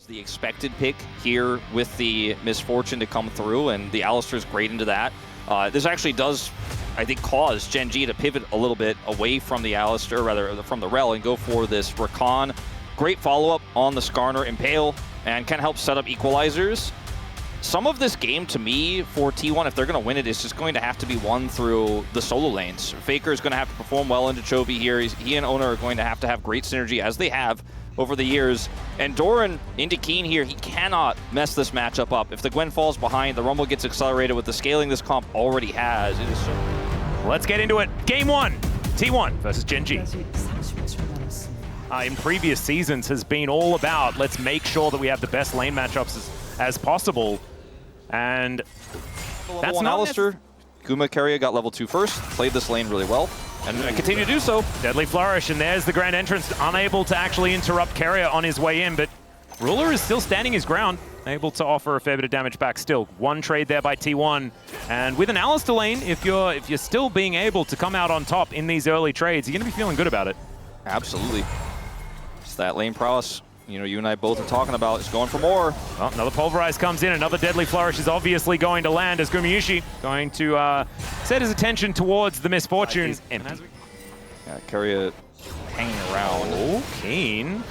The expected pick here with the misfortune to come through, and the Alistar's great into that. This actually does, I think, cause GenG to pivot a little bit away from the Alistar, rather from the Rel, and go for this Rakan. Great follow-up on the Skarner Impale, and can help set up equalizers. Some of this game, to me, for T1, if they're going to win it, is just going to have to be won through the solo lanes. Faker is going to have to perform well into Chovy here. He and Oner are going to have great synergy, as they have over the years. And Doran into Keen here, he cannot mess this matchup up. If the Gwen falls behind, the Rumble gets accelerated with the scaling this comp already has. It is so... Let's get into it. Game 1, T1 versus GenG. In previous seasons has been all about, let's make sure that we have the best lane matchups as possible. And that's not Alistar. Guma Carrier got level 2 first, played this lane really well, and continue to do so. Deadly Flourish, and there's the Grand Entrance, unable to actually interrupt Carrier on his way in, but Ruler is still standing his ground, able to offer a fair bit of damage back still. One trade there by T1, and with an Alistar lane, if you're still being able to come out on top in these early trades, you're going to be feeling good about it. Absolutely. It's that lane prowess. You know, you and I both are talking about is going for more. Well, another Pulverize comes in. Another Deadly Flourish is obviously going to land as Gumayusi going to set his attention towards the misfortune. Yeah, Carrier hanging around. Oh, Keen.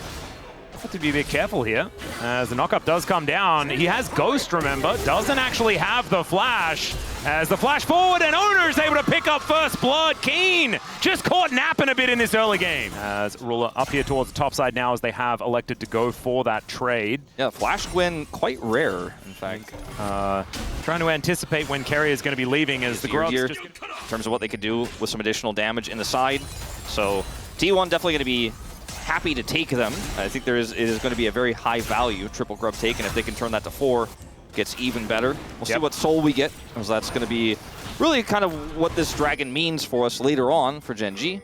Have to be a bit careful here as the knockup does come down. He has Ghost, remember, doesn't actually have the flash. As the flash forward, and Oner is able to pick up first blood. Keen just caught napping a bit in this early game. As Ruler up here towards the top side now, as they have elected to go for that trade. Yeah, flash Gwen quite rare, in fact. Trying to anticipate when Carrier is going to be leaving as the Grubs here, in terms of what they could do with some additional damage in the side. So T1 definitely going to be happy to take them. I think it is going to be a very high value triple grub take, and if they can turn that to 4, gets even better. We'll see what soul we get, because that's going to be really kind of what this dragon means for us later on for GenG.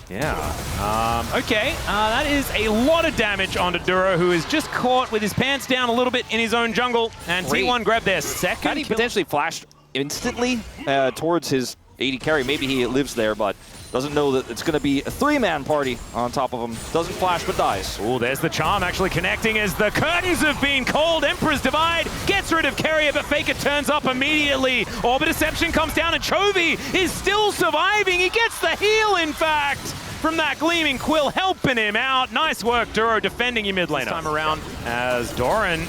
Yeah. Okay. That is a lot of damage onto Duro, who is just caught with his pants down a little bit in his own jungle. And T1 grabbed their second kill. He potentially flashed instantly towards his AD carry. Maybe he lives there, but doesn't know that it's going to be a 3-man party on top of him. Doesn't flash, but dies. Oh, there's the charm actually connecting as the curtains have been called. Emperor's Divide gets rid of Carrier, but Faker turns up immediately. Orbit Deception comes down, and Chovy is still surviving. He gets the heal, in fact, from that Gleaming Quill, helping him out. Nice work, Duro, defending your mid laner. This time around as Doran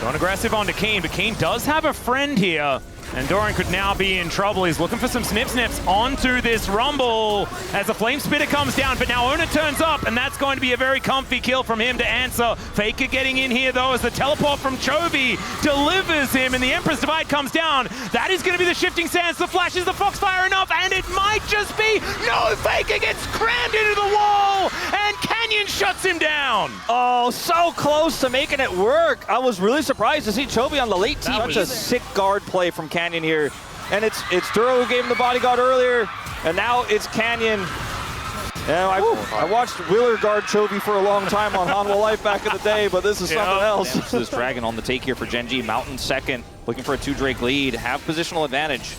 going aggressive onto Keen, but Keen does have a friend here. And Doran could now be in trouble. He's looking for some snips onto this Rumble as the Flame Spitter comes down, but now Oner turns up, and that's going to be a very comfy kill from him to answer. Faker getting in here, though, as the teleport from Chovy delivers him, and the Emperor's Divide comes down. That is going to be the Shifting Sands. The flash is the Foxfire enough, and it might just be. No, Faker gets crammed into the wall, and Canyon shuts him down. Oh, so close to making it work. I was really surprised to see Chovy on the late team. Such a sick guard play from Canyon here. And it's Duro who gave him the bodyguard earlier, and now it's Canyon. Yeah, I watched Wheeler guard Chovy for a long time on Hanwha Life back in the day, but this is something else. So this Dragon on the take here for GenG. Mountain second, looking for a 2-Drake lead, have positional advantage.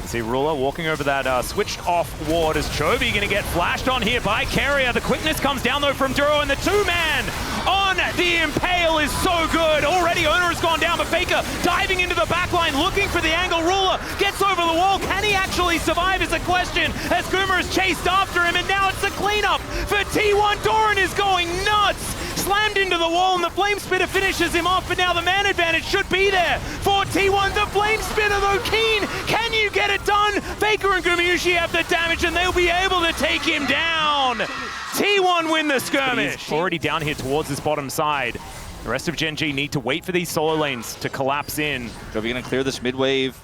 See Ruler walking over that switched off ward as Chovy going to get flashed on here by Carrier. The quickness comes down though from Duro, and the 2-man on the Impale is so good. Already Oner has gone down, but Faker diving into the backline looking for the angle. Ruler gets over the wall. Can he actually survive is a question as Goomer is chased after him, and now it's a cleanup for T1. Doran is going nuts. Slammed into the wall, and the Flame Spitter finishes him off, but now the man advantage should be there for T1. The Flame Spitter though, Keen, can you get it done? Faker and Gumayusi have the damage, and they'll be able to take him down. T1 win the skirmish. He's already down here towards this bottom side. The rest of GenG need to wait for these solo lanes to collapse in. Chovy gonna clear this mid wave.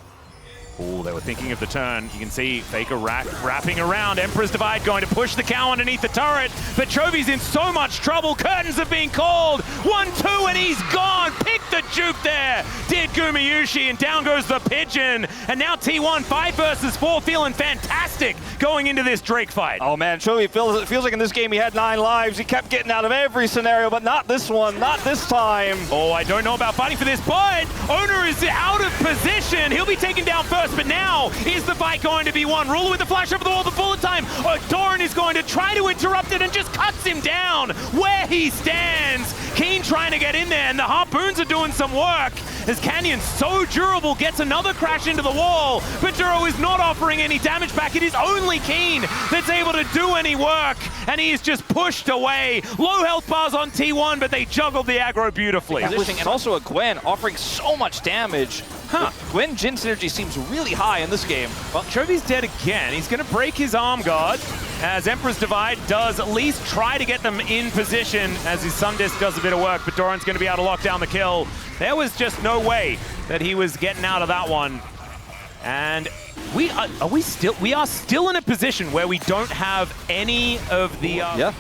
Oh, they were thinking of the turn. You can see Faker wrapping around. Emperor's Divide going to push the cow underneath the turret, but Chovy's in so much trouble. Curtains have been called. 1-2, and he's gone. Pick the juke there. Did Gumayusi, and down goes the Pigeon. And now T1, 5 versus 4, feeling fantastic. going into this Drake fight. Oh man, Chovy feels like in this game he had 9 lives. He kept getting out of every scenario, but not this one, not this time. Oh, I don't know about fighting for this, but Owner is out of position. He'll be taken down first, but now is the fight going to be won? Ruler with the flash over the wall, the bullet time. Doran is going to try to interrupt it and just cuts him down where he stands. Keen trying to get in there, and the harpoons are doing some work as Canyon, so durable, gets another crash into the wall, but Duro is not offering any damage back. It is only Keen that's able to do any work, and he is just pushed away. Low health bars on T1, but they juggled the aggro beautifully. And also a Gwen offering so much damage. Gwen Jin synergy seems really high in this game. Well, Chovy's dead again. He's going to break his arm guard as Emperor's Divide does at least try to get them in position as his Sundisk does a bit of work, but Doran's going to be able to lock down the kill. There was just no way that he was getting out of that one. And we are still in a position where we don't have any of the... yeah,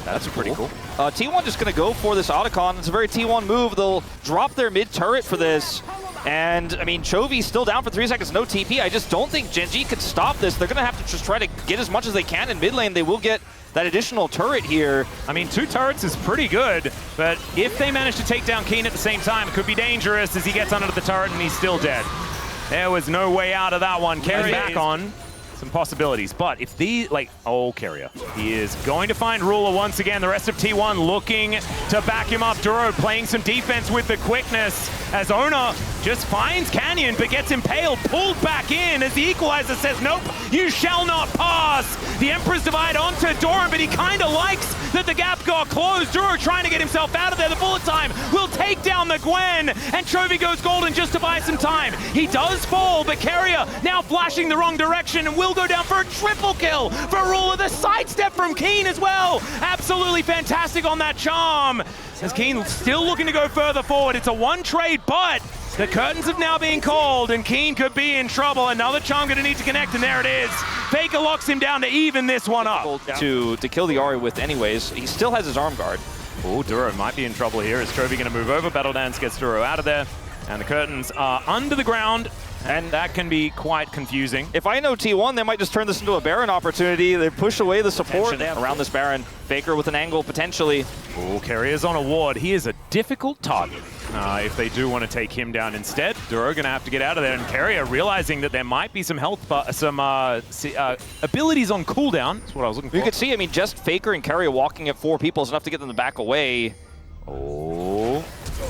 that's pretty cool. T1 just going to go for this Otacon. It's a very T1 move. They'll drop their mid turret for this. And, I mean, Chovy's still down for 3 seconds, no TP. I just don't think GenG could stop this. They're going to have to just try to get as much as they can in mid lane. They will get that additional turret here. I mean, 2 turrets is pretty good, but if they manage to take down Keen at the same time, it could be dangerous as he gets under the turret and he's still dead. There was no way out of that one. Carry back on some possibilities, but if the, Carrier. He is going to find Ruler once again. The rest of T1 looking to back him up. Duro playing some defense with the quickness as Ona just finds Canyon, but gets impaled, pulled back in as the Equalizer says, nope, you shall not pass. The Emperor's Divide onto Doran, but he kind of likes that the gap got closed. Duro trying to get himself out of there. The bullet time will take down the Gwen, and Chovy goes golden just to buy some time. He does fall, but Carrier now flashing the wrong direction and will go down for a triple kill for Ruler. The sidestep from Keen as well. Absolutely fantastic on that charm. As Keen still looking to go further forward. It's a 1 trade, but the curtains have now been called and Keen could be in trouble. Another charm going to need to connect, and there it is. Faker locks him down to even this one up. To kill the Ahri with anyways. He still has his arm guard. Oh, Duro might be in trouble here. Is Chovy going to move over? Battle Dance gets Duro out of there. And the curtains are under the ground. And that can be quite confusing. If I know T1, they might just turn this into a Baron opportunity. They push away the support around this Baron. Faker with an angle, potentially. Oh, Carrier's on a ward. He is a difficult target if they do want to take him down instead. Duro going to have to get out of there. And Carrier realizing that there might be some health, some abilities on cooldown. That's what I was looking for. You could see, I mean, just Faker and Carrier walking at 4 people is enough to get them to back away. Oh,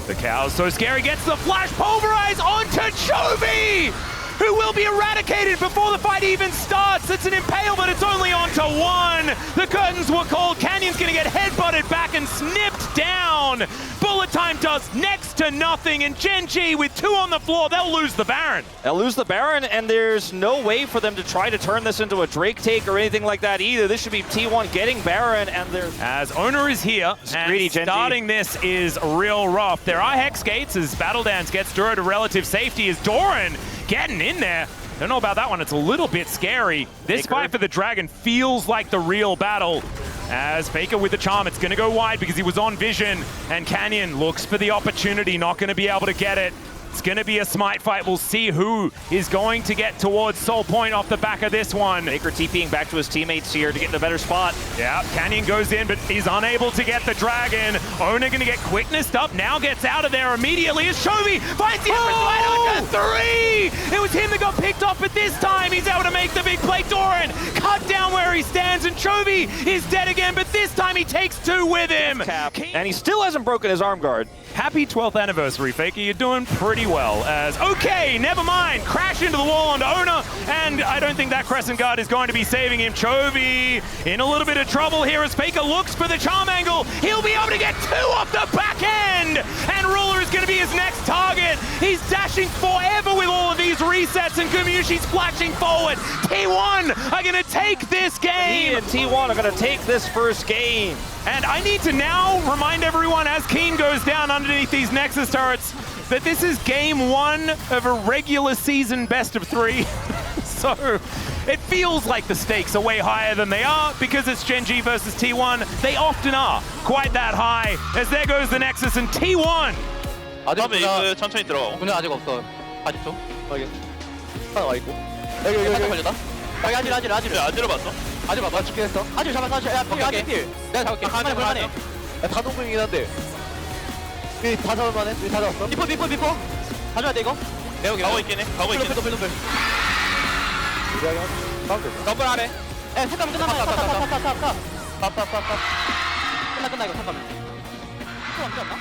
the cow's so scary. Gets the flash pulverize onto Chovy, who will be eradicated before the fight even starts. It's an impale, but it's only onto 1. The curtains were called. Canyon's going to get headbutted back and snipped down. Bullet time does next to nothing, and GenG with 2 on the floor, they'll lose the Baron. They'll lose the Baron, and there's no way for them to try to turn this into a Drake take or anything like that either. This should be T1 getting Baron, and they're... As Owner is here, and starting this is real rough. There are Hex Gates as Battle Dance gets Duro to relative safety as Doran getting in there. Don't know about that one. It's a little bit scary. This fight for the Dragon feels like the real battle. As Faker with the charm, it's going to go wide because he was on vision. And Canyon looks for the opportunity, not going to be able to get it. It's going to be a smite fight. We'll see who is going to get towards Soul Point off the back of this one. Faker TPing back to his teammates here to get in a better spot. Yeah, Canyon goes in, but he's unable to get the Dragon. Owner going to get quicknessed up, now gets out of there immediately as Chovy finds the Emperor's Divide onto 3! It was him that got picked off, but this time he's able to make the big play. Doran cut down where he stands, and Chovy is dead again, but this time he takes 2 with him. And he still hasn't broken his arm guard. Happy 12th anniversary, Faker. You're doing pretty well. As, okay, never mind. Crash into the wall onto Owner, and I don't think that Crescent Guard is going to be saving him. Chovy in a little bit of trouble here as Faker looks for the charm angle. He'll be able to get 2 off the back end, and Ruler is going to be his next target. He's dashing forever with all of these resets, and Gumyushi's flashing forward. T1 are going to take this game. He and T1 are going to take this first game. And I need to now remind everyone as Keen goes down underneath these Nexus turrets that this is game 1 of a regular season best of 3. So it feels like the stakes are way higher than they are because it's GenG versus T1. They often are quite that high as there goes the Nexus and T1. 아직보다 천천히 들어. 문은 아직 없어. 40초. 확인. 하나 와 있고. 여기. 살짝 걸려다. 여기 아질. 안 들어봤어? 아질 봐봐. 죽게 했어. 아질 잡았어. 야, 거기 아질 필. 내가 잡을게. 할만해. 야, 다 동공이긴 한데. 우리 다 잡을만해. 우리 다 잡았어. 리포. 가져야 돼 이거. 가고 있긴 해. 노플. 더블 아래. 에, 잠깐만 끝나 이거. 잠깐만.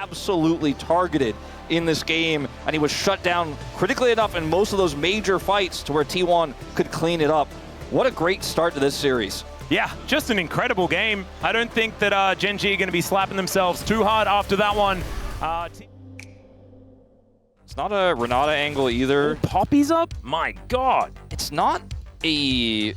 Absolutely targeted in this game, and he was shut down critically enough in most of those major fights to where T1 could clean it up. What a great start to this series. Yeah, just an incredible game. I don't think that GenG are going to be slapping themselves too hard after that one. It's not a Renata angle either. Poppy's up? My God. It's not a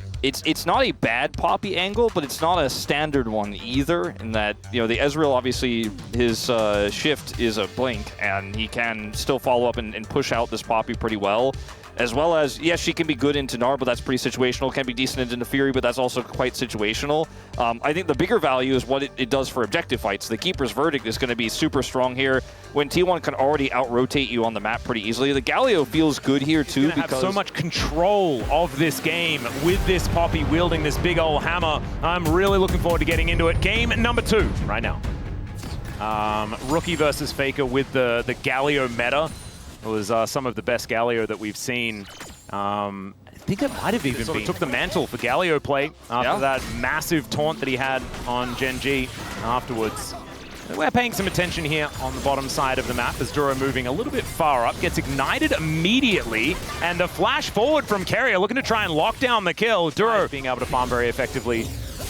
bad Poppy angle, but it's not a standard one either. In that, you know, the Ezreal obviously his shift is a blink, and he can still follow up and push out this Poppy pretty well. As well as, yes, she can be good into Gnar, but that's pretty situational. Can be decent into Fury, but that's also quite situational. I think the bigger value is what it does for objective fights. The Keeper's Verdict is going to be super strong here when T1 can already out-rotate you on the map pretty easily. The Galio feels good here too because have so much control of this game with this Poppy wielding this big old hammer. I'm really looking forward to getting into it. Game number 2 right now. Rookie versus Faker with the Galio meta. It was some of the best Galio that we've seen. I think it might have even been. Took the mantle for Galio play after that massive taunt that he had on GenG afterwards. We're paying some attention here on the bottom side of the map as Duro moving a little bit far up, gets ignited immediately, and a flash forward from Carrier looking to try and lock down the kill. Duro being able to farm very effectively.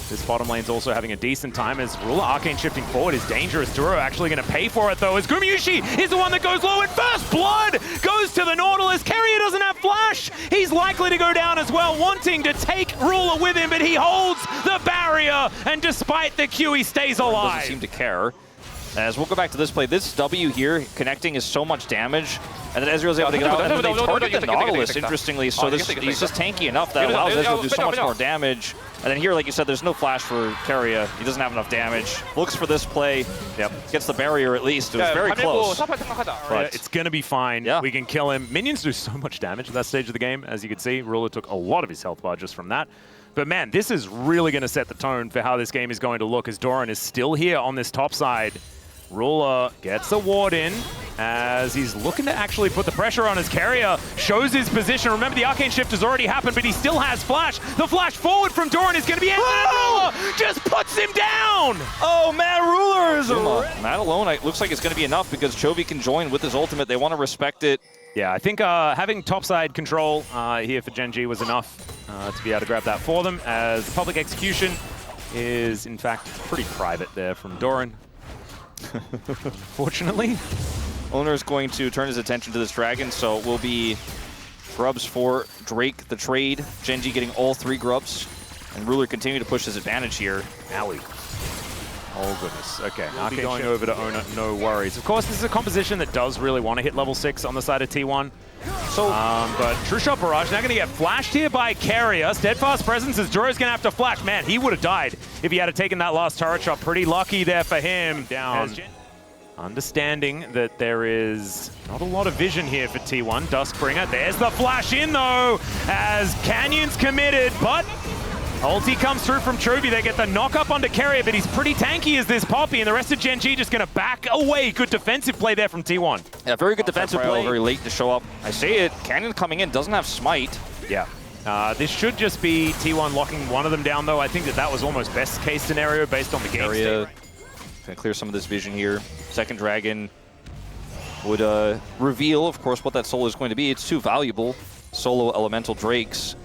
This bottom lane's also having a decent time as Ruler Arcane shifting forward is dangerous. Duro actually going to pay for it though as Gumayusi is the one that goes low and first blood goes to the Nautilus. Carrier doesn't have flash. He's likely to go down as well, wanting to take Ruler with him, but he holds the barrier and despite the Q he stays alive. Doesn't seem to care. As we'll go back to this play, this W here connecting is so much damage, and then Ezreal's able to get out, and then they target the Nautilus, interestingly, so he's just tanky enough that allows Ezreal to do so much more damage. And then here, like you said, there's no flash for Carrier. He doesn't have enough damage. Looks for this play. Yep, gets the barrier at least. It was very close. But it's going to be fine. Yeah. We can kill him. Minions do so much damage at that stage of the game. As you can see, Ruler took a lot of his health bar just from that. But man, this is really going to set the tone for how this game is going to look as Doran is still here on this top side. Ruler gets a ward in as he's looking to actually put the pressure on his Carrier, shows his position. Remember, the Arcane Shift has already happened, but he still has flash. The flash forward from Doran is going to be Ruler just puts him down! Oh, man, Ruler is that alone, it looks like it's going to be enough because Chovy can join with his ultimate. They want to respect it. Yeah, I think having topside control here for GenG was enough to be able to grab that for them, as public execution is, in fact, pretty private there from Doran. Fortunately. Owner is going to turn his attention to this dragon, so it will be grubs for Drake the trade. GenG getting all 3 grubs, and Ruler continuing to push his advantage here. Owie. Oh goodness. Okay, we'll be going over to Owner, no worries. Of course, this is a composition that does really want to hit level 6 on the side of T1. So, but True Shot Barrage now going to get flashed here by Carrier. Steadfast Presence as Duro's going to have to flash. Man, he would have died if he had taken that last turret shot. Pretty lucky there for him. Down. Understanding that there is not a lot of vision here for T1. Duskbringer. There's the flash in though, as Canyon's committed, but ulti comes through from Chovy. They get the knock up onto Carrier, but he's pretty tanky as this Poppy, and the rest of GenG just going to back away. Good defensive play there from T1. Yeah, very good defensive play. Very late to show up. I say it, Canyon coming in, doesn't have smite. Yeah. This should just be T1 locking one of them down, though. I think that was almost best case scenario based on the game state. Gonna clear some of this vision here. Second dragon would reveal, of course, what that soul is going to be. It's too valuable. Solo elemental drakes.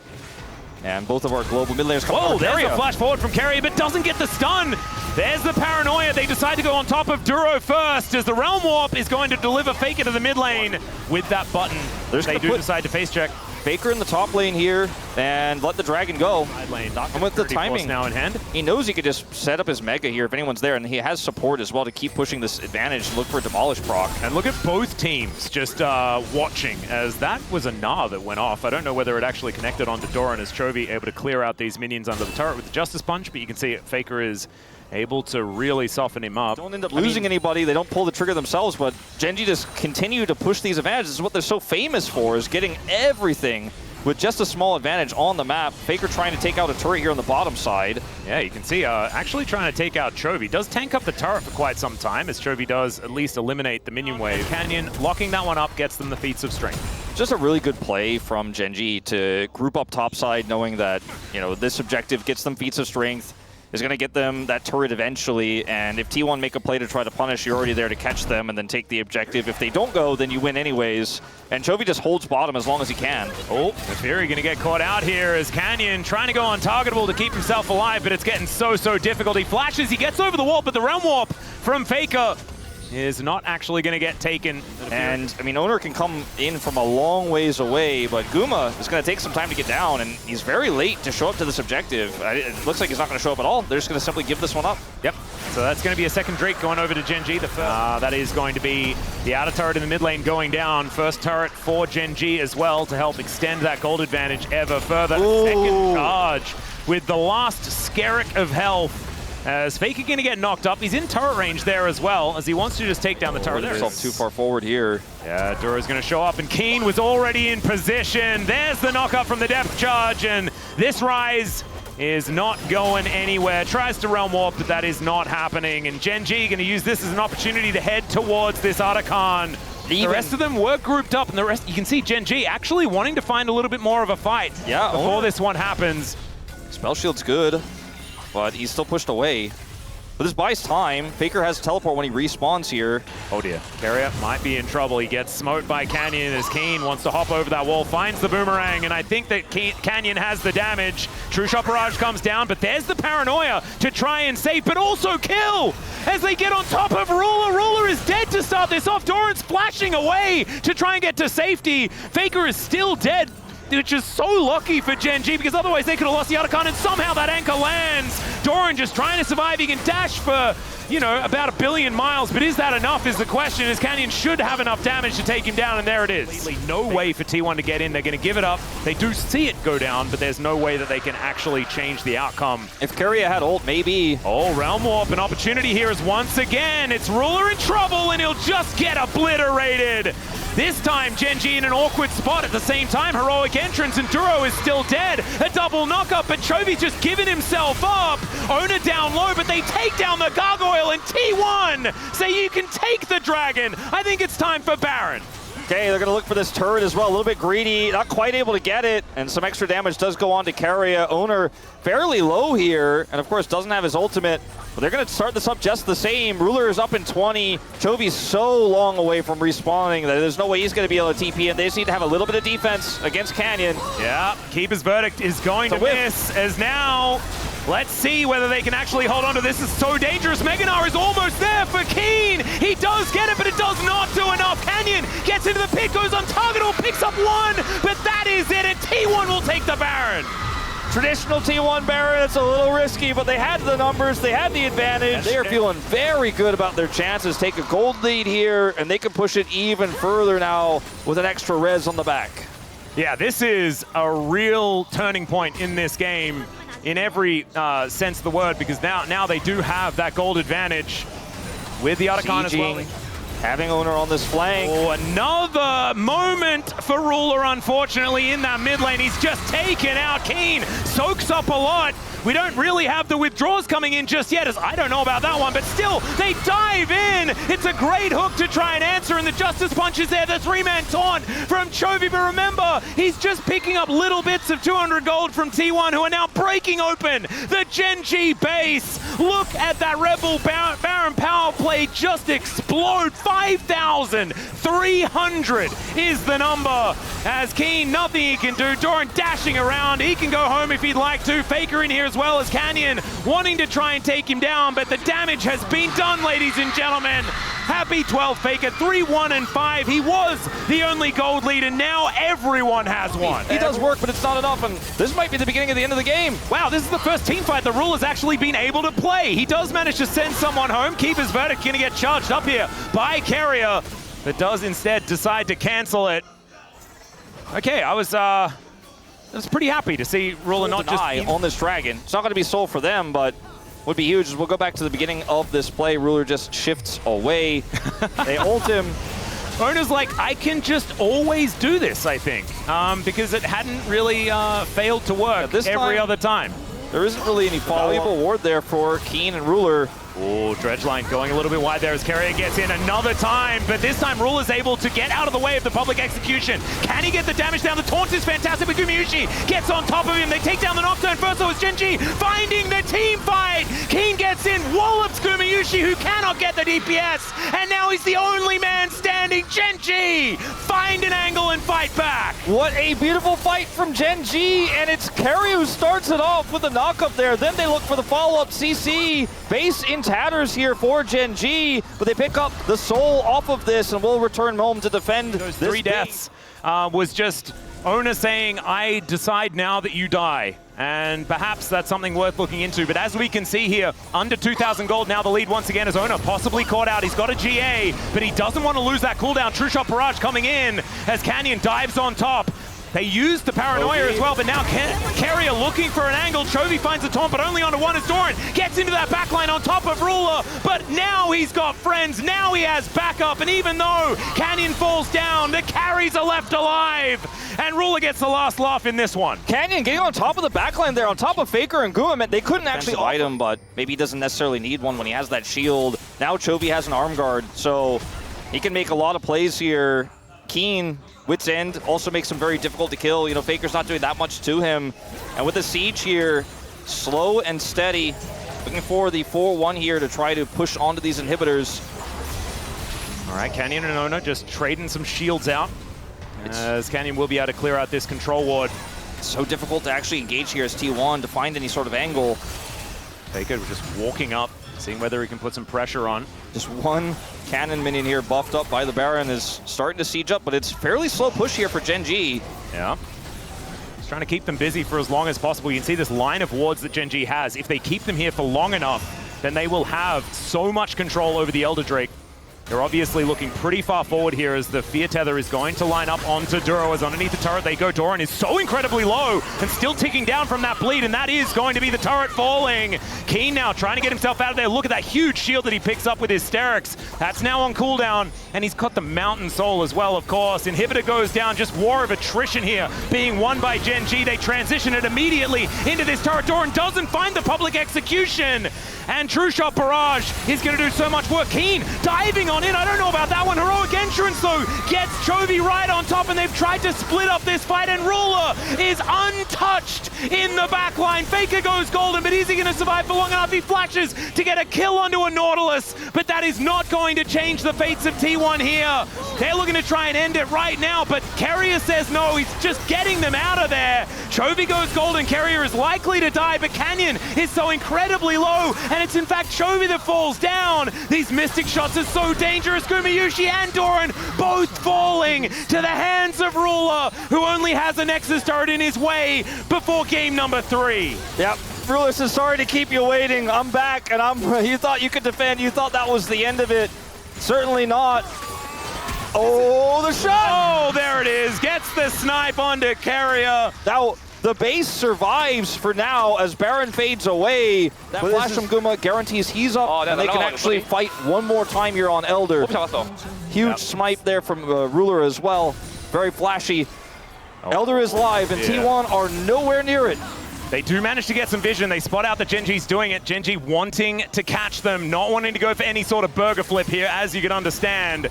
And both of our global mid laners come from there's a flash forward from Carrier, but doesn't get the stun. There's the paranoia. They decide to go on top of Duro first, as the Realm Warp is going to deliver Faker to the mid lane with that button. They do decide to face check. Faker in the top lane here, and let the dragon go. And with the timing now in hand, he knows he could just set up his Mega here if anyone's there, and he has support as well to keep pushing this advantage and look for a Demolish proc. And look at both teams just watching, as that was a Gnar that went off. I don't know whether it actually connected onto Doran, as Chovy able to clear out these minions under the turret with the Justice Punch, but you can see Faker is able to really soften him up. Don't end up losing anybody. They don't pull the trigger themselves, but GenG just continue to push these advantages. This is what they're so famous for, is getting everything with just a small advantage on the map. Faker trying to take out a turret here on the bottom side. Yeah, you can see actually trying to take out Chovy. Does tank up the turret for quite some time, as Chovy does at least eliminate the minion wave. Canyon locking that one up gets them the feats of strength. Just a really good play from GenG to group up topside, knowing that, you know, this objective gets them feats of strength, is going to get them that turret eventually, and if T1 make a play to try to punish, you're already there to catch them and then take the objective. If they don't go, then you win anyways, and Chovy just holds bottom as long as he can. Oh, the Fury going to get caught out here as Canyon trying to go untargetable to keep himself alive, but it's getting so difficult. He flashes, he gets over the wall, but the Realm Warp from Faker is not actually going to get taken. And, I mean, Owner can come in from a long ways away, but Guma is going to take some time to get down, and he's very late to show up to this objective. It looks like he's not going to show up at all. They're just going to simply give this one up. Yep. So that's going to be a second Drake going over to GenG. The first, that is going to be the outer turret in the mid lane going down. First turret for GenG as well to help extend that gold advantage ever further. Ooh. Second charge with the last Skerrick of health. As Faker going to get knocked up. He's in turret range there as well, as he wants to just take down the turret. Himself too far forward here. Yeah, Dura's going to show up, and Keen was already in position. There's the knockup from the depth charge, and this Rise is not going anywhere. Tries to Realm Warp, but that is not happening. And GenG going to use this as an opportunity to head towards this Otacon. The rest of them were grouped up, and the rest, you can see GenG actually wanting to find a little bit more of a fight before this one happens. Spell Shield's good, but he's still pushed away. But this buys time. Faker has teleport when he respawns here. Oh dear, Carrier might be in trouble. He gets smoked by Canyon as Keen wants to hop over that wall, finds the boomerang, and I think that Canyon has the damage. True Shot Barrage comes down, but there's the paranoia to try and save, but also kill as they get on top of Ruler. Ruler is dead to start this off. Doran's flashing away to try and get to safety. Faker is still dead, which is so lucky for GenG, because otherwise they could have lost the Otacon, and somehow that anchor lands. Doran just trying to survive. He can dash for, you know, about 1 billion miles, but is that enough is the question, as Canyon should have enough damage to take him down, and there it is. No way for T1 to get in. They're going to give it up. They do see it go down, but there's no way that they can actually change the outcome. If Carrier had ult, maybe. Oh, Realm Warp, an opportunity here is once again. It's Ruler in trouble, and he'll just get obliterated. This time, GenG in an awkward spot. At the same time, heroic entrance, and Duro is still dead. A double knockup, but Chovy's just giving himself up. Owner down low, but they take down the Gargoyle, and T1 say you can take the Dragon. I think it's time for Baron. Okay, they're going to look for this turret as well. A little bit greedy, not quite able to get it, and some extra damage does go on to Carrier. Owner fairly low here, and of course doesn't have his ultimate. But they're going to start this up just the same. Ruler is up in 20. Chovy's so long away from respawning that there's no way he's going to be able to TP, and they just need to have a little bit of defense against Canyon. Yeah, Keeper's Verdict is going to miss, as now let's see whether they can actually hold on to this. Is so dangerous. Meganar is almost there for Keen. He does get it, but it does not do enough. Canyon gets into the pit, goes untargetable, picks up one, but that is it, and T1 will take the Baron. Traditional T1 Baron, it's a little risky, but they had the numbers, they had the advantage. And they are feeling very good about their chances. Take a gold lead here, and they can push it even further now with an extra res on the back. Yeah, this is a real turning point in this game in every sense of the word, because now they do have that gold advantage with the Otacon as well. Having Owner on this flank. Oh, another moment for Ruler, unfortunately, in that mid lane. He's just taken out Keen. Soaks up a lot. We don't really have the withdraws coming in just yet, as I don't know about that one, but still, they dive in. It's a great hook to try and answer, and the Justice Punch is there. The 3-man taunt from Chovy, but remember, he's just picking up little bits of 200 gold from T1, who are now breaking open the GenG base. Look at that Rebel Baron power play just explode. 5,300 is the number, as Keen, nothing he can do. Doran dashing around. He can go home if he'd like to. Faker in here as well as Canyon wanting to try and take him down, but the damage has been done, ladies and gentlemen. Happy 12 Faker, 3-1-5. He was the only gold lead, and now everyone has one. He does work, but it's not enough, and this might be the beginning of the end of the game. Wow, this is the first team fight the Ruler's actually been able to play. He does manage to send someone home. Keeper's Verdict going to get charged up here by Carrier, but does instead decide to cancel it. Okay, I was pretty happy to see Ruler not just on this Dragon. It's not going to be soul for them, but would be huge. We'll go back to the beginning of this play. Ruler just shifts away. They ult him. Ona's like, I can just always do this, I think, because it hadn't really failed to work every other time. There isn't really any valuable ward there for Keen and Ruler. Oh, Dredgeline going a little bit wide there as Carrier gets in another time, but this time Ruler's able to get out of the way of the public execution. Can he get the damage down? The taunt is fantastic, but Gumayusi gets on top of him. They take down the Nocturne first, so it's GenG finding the team fight. Keen gets in, wallops Gumayusi, who cannot get the DPS, and now he's the only man standing. GenG find an angle and fight back. What a beautiful fight from GenG, and it's Carrier who starts it off with a knock-up there. Then they look for the follow-up CC. Base in tatters here for GenG, but they pick up the soul off of this and will return home to defend those this 3 deaths. Was just Ona saying, I decide now that you die. And perhaps that's something worth looking into. But as we can see here, under 2,000 gold, now the lead once again is Ona, possibly caught out. He's got a GA, but he doesn't want to lose that cooldown. True Shot Barrage coming in as Canyon dives on top. They used the Paranoia as well, but now Carrier looking for an angle. Chovy finds a taunt, but only onto one as Doran gets into that backline on top of Ruler. But now he's got friends, now he has backup, and even though Canyon falls down, the carries are left alive. And Ruler gets the last laugh in this one. Canyon getting on top of the backline there, on top of Faker and Guma. They couldn't actually fight him, but maybe he doesn't necessarily need one when he has that shield. Now Chovy has an arm guard, so he can make a lot of plays here. Keen, Wit's End, also makes him very difficult to kill. You know, Faker's not doing that much to him. And with the siege here, slow and steady, looking for the 4-1 here to try to push onto these inhibitors. All right, Canyon and Ona just trading some shields out, as Canyon will be able to clear out this control ward. It's so difficult to actually engage here as T1 to find any sort of angle. Faker just walking up, seeing whether he can put some pressure on. Just one cannon minion here buffed up by the Baron is starting to siege up, but it's fairly slow push here for GenG. Yeah. He's trying to keep them busy for as long as possible. You can see this line of wards that GenG has. If they keep them here for long enough, then they will have so much control over the Elder Drake. They're obviously looking pretty far forward here as the Fear Tether is going to line up onto Duro as underneath the turret they go. Doran is so incredibly low and still ticking down from that bleed, and that is going to be the turret falling. Keen now trying to get himself out of there. Look at that huge shield that he picks up with Hysterics. That's now on cooldown, and he's got the Mountain Soul as well, of course. Inhibitor goes down, just war of attrition here being won by GenG. They transition it immediately into this turret. Doran doesn't find the public execution, and True Shot Barrage is going to do so much work. Keen diving on in. I don't know about that one. Heroic Entrance, though, gets Chovy right on top, and they've tried to split up this fight, and Ruler is untouched in the backline. Faker goes golden, but is he going to survive for long enough? He flashes to get a kill onto a Nautilus, but that is not going to change the fates of T1 here. They're looking to try and end it right now, but Carrier says no. He's just getting them out of there. Chovy goes golden. Carrier is likely to die, but Canyon is so incredibly low, and it's in fact Chovy that falls down. These Mystic shots are so dangerous. Gumayusi and Doran both falling to the hands of Ruler, who only has a Nexus turret in his way before game number 3. Yep. Ruler says, sorry to keep you waiting. I'm back, and you thought you could defend. You thought that was the end of it. Certainly not. Oh, the shot! Oh, there it is. Gets the snipe onto Carrier. Now, the base survives for now as Baron fades away. That flash from Guma guarantees he's up, and they can actually fight one more time here on Elder. Huge smite there from Ruler as well. Very flashy. Elder is live, and T1 are nowhere near it. They do manage to get some vision. They spot out that GenG's doing it. GenG wanting to catch them, not wanting to go for any sort of burger flip here, as you can understand.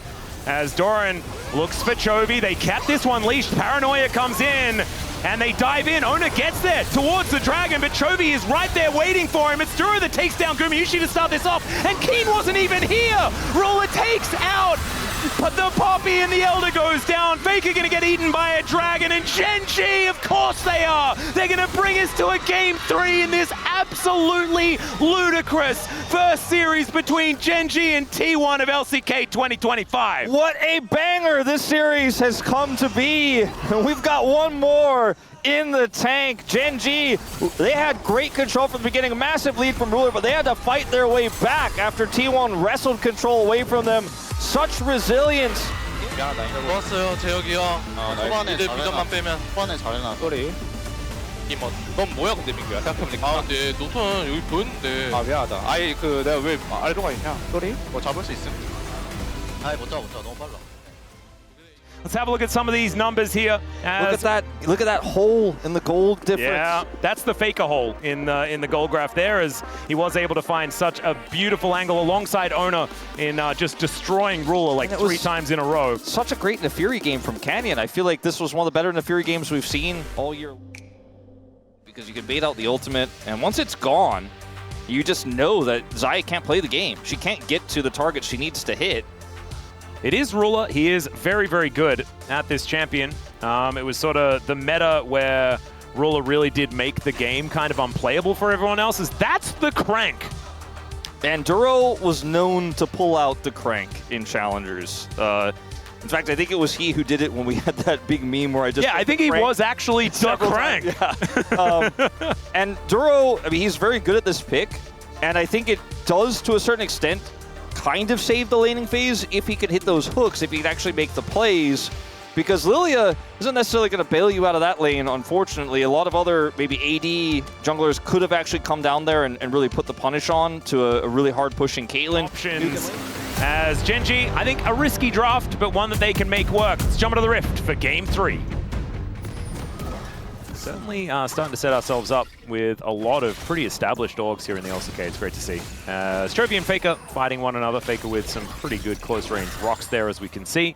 As Doran looks for Chovy, they kept this one leashed. Paranoia comes in, and they dive in. Ona gets there towards the dragon, but Chovy is right there waiting for him. It's Duro that takes down Gumayusi to start this off, and Keen wasn't even here. Ruler takes out, but the Poppy and the Elder goes down. Faker gonna get eaten by a dragon, and GenG, of course they are. They're gonna bring us to a game 3 in this absolutely ludicrous first series between GenG and T1 of LCK 2025. What a banger this series has come to be. We've got one more in the tank. GenG, they had great control from the beginning, a massive lead from Ruler, but they had to fight their way back after T1 wrestled control away from them. Such resilience. 좋았어요, 재혁이 형. 초반에 이제 비전만 빼면. 초반에 잘해놔. 쏘리. 넌 뭐야 근데 민규야? 생각해보니까. 아 근데 노턴 여기 보였는데. 아 미안하다. 아니 그 내가 왜 아래로가 있냐? 쏘리. 뭐 잡을 수 있음? 아이 못 잡아 너무 빨라. Let's have a look at some of these numbers here. Look at that hole in the gold difference. Yeah, that's the Faker hole in the goal graph there, as he was able to find such a beautiful angle alongside Owner in just destroying Ruler like 3 times in a row. Such a great Nefiri game from Canyon. I feel like this was one of the better Nefiri games we've seen all year. Because you can bait out the ultimate, and once it's gone, you just know that Xayah can't play the game. She can't get to the target she needs to hit. It is Ruler. He is very, very good at this champion. It was sort of the meta where Ruler really did make the game kind of unplayable for everyone else. That's the crank. And Duro was known to pull out the crank in challengers. In fact, I think it was he who did it when we had that big meme where I just... Yeah, I think he was actually the crank. Yeah. And Duro, I mean, he's very good at this pick. And I think it does, to a certain extent, kind of save the laning phase if he could hit those hooks, if he could actually make the plays. Because Lilia isn't necessarily going to bail you out of that lane, unfortunately. A lot of other maybe AD junglers could have actually come down there and really put the punish on to a really hard pushing Caitlyn. Options as GenG, I think a risky draft, but one that they can make work. Let's jump into the Rift for Game 3. Certainly starting to set ourselves up with a lot of pretty established orgs here in the LCK. It's great to see. Chovy and Faker fighting one another. Faker with some pretty good close-range rocks there, as we can see.